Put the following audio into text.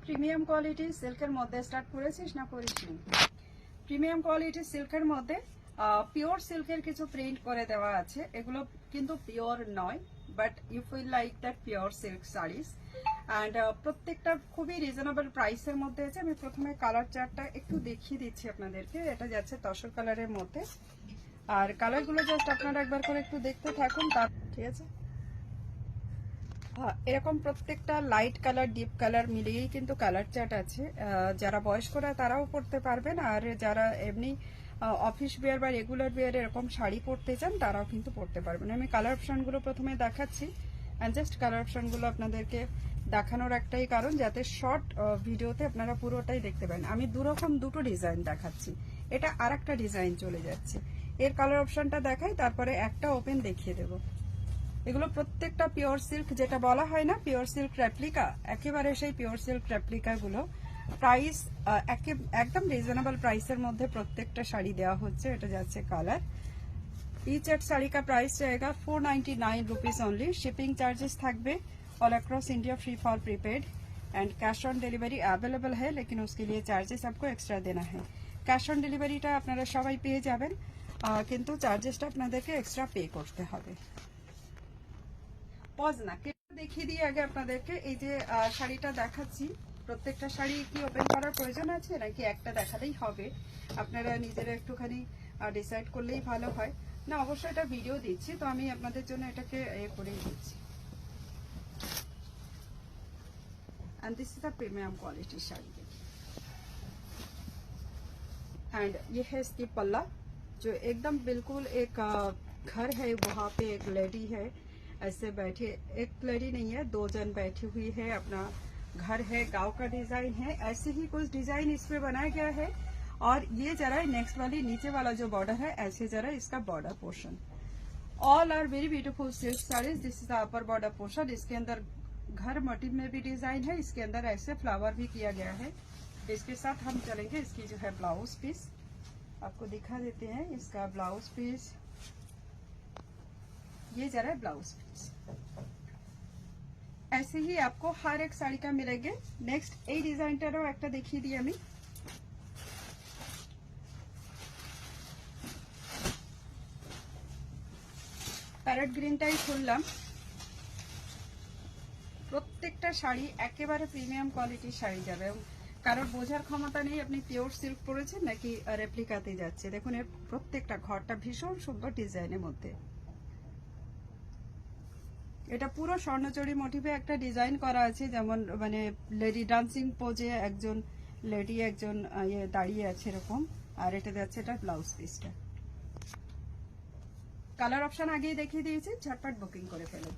Premium quality সিল্কের মধ্যে start করেছিস না করিসনি? প্রিমিয়াম কোয়ালিটি সিল্কের মধ্যে পিওর সিল্কের কিছু প্রিন্ট করে দেওয়া আছে। এগুলো কিন্তু পিওর নয়, but you feel like that pure silk saris. And প্রত্যেকটা খুবই রিজনেবল প্রাইসের মধ্যে আছে। আমি প্রথমে কালার চার্টটা একটু দেখিয়ে দিচ্ছি আপনাদেরকে। এটা যাচ্ছে তসর কালারের মধ্যে, আর কালারগুলো জাস্ট আপনারা একবার করে একটু দেখতে থাকুন। তার ঠিক আছে, এরকম প্রত্যেকটা লাইট কালার ডিপ কালার মিলিয়েই কিন্তু কালার চার্ট আছে। যারা বয়স্করা তারাও পরতে পারবেন, আর যারা এমনি অফিস ওয়্যার বা রেগুলার ওয়্যার এরকম শাড়ি পরতে চান তারাও কিন্তু পরতে পারবেন। আমি কালার অপশনগুলো প্রথমে দেখাচ্ছি, অ্যান্ড জাস্ট কালার অপশনগুলো আপনাদেরকে দেখানোর একটাই কারণ, যাতে শর্ট ভিডিওতে আপনারা পুরোটাই দেখতে পারেন। আমি দুটো ডিজাইন দেখাচ্ছি, এটা আর একটা ডিজাইন চলে যাচ্ছে। এর কালার অপশনটা দেখাই, তারপরে একটা ওপেন দেখিয়ে দেবো। এগুলো প্রত্যেকটা পিওর সিল্ক, যেটা বলা হয় না পিওর সিল্ক রেপ্লিকা, একেবারে সেই পিওর সিল্ক রেপ্লিকা গুলো। প্রাইস একদম রিজনেবল প্রাইসের মধ্যে প্রত্যেকটা শাড়ি দেওয়া হচ্ছে। এটা যাচ্ছে কালার। इच एट साड़ी का प्राइस रहेगा 499 रुपीज ओनली। शिपिंग चार्जेस থাকবে all across India, free for prepaid and cash on delivery available है, लेकिन उसके लिए चार्जेस आपको एक्स्ट्रा देना है। कैश ऑन डिलीवरीটা আপনারা সবাই পেয়ে যাবেন, কিন্তু চার্জেসটা আপনাদেরকে এক্সট্রা পে করতে হবে। পজ না দেখিয়ে দিয়ে আগে আপনাদেরকে এই যে শাড়িটা দেখাচ্ছি। প্রত্যেকটা শাড়ি কি ওপেন করার প্রয়োজন আছে নাকি একটা দেখালেই হবে? আপনারা নিজেরা একটুখানি ডিসাইড করলেই ভালো হয়। না, অবশ্যই এটা ভিডিও দিচ্ছি, তো আমি আপনাদের জন্য এটাকে করেই দিচ্ছি। And this is the premium quality sari. And ये है इसकी पल्ला, जो एकदम बिल्कुल एक घर है, वहाँ पे एक लेडी है ऐसे बैठे, एक लेडी नहीं है, दो जन बैठी हुई है, अपना घर है, गांव का डिजाइन है। ऐसे ही कुछ डिजाइन इसमें बनाया गया है। और ये जरा नेक्स्ट वाली नीचे वाला जो बॉर्डर है, ऐसे जरा इसका border portion. All are very beautiful silk saris. This is the upper border portion. इसके अंदर घर मोटिव में भी डिजाइन है, इसके अंदर ऐसे फ्लावर भी किया गया है। इसके साथ हम चलेंगे इसकी जो है ब्लाउज पीस, आपको दिखा देते हैं इसका ब्लाउज पीस। ये जरा ब्लाउज पीस ऐसे ही आपको हर एक साड़ी का मिलेंगे। नेक्स्ट এই ডিজাইনটারও একটা দেখিয়ে দিই আমি। প্যারেট গ্রিনটাই খুললাম। প্রত্যেকটা শাড়ি একেবারে প্রিমিয়াম কোয়ালিটির শাড়ি যাবে, কারোর বোঝার ক্ষমতা নেই আপনি পিওর সিল্ক পরেছেন নাকি রেপ্লিকাতে যাচ্ছে। দেখুন এর প্রত্যেকটা ঘরটা ভীষণ সুন্দর ডিজাইনের মধ্যে। এটা পুরো স্বর্ণচড়ি মোটিভে একটা ডিজাইন করা আছে, যেমন মানে লেডি ডান্সিং পোজে একজন লেডি একজন দাঁড়িয়ে আছে এরকম। আর এটা যাচ্ছে এটা ব্লাউজ পিসটা। কালার অপশন আগেই দেখিয়ে দিয়েছি, ঝটপট বুকিং করে ফেলুন।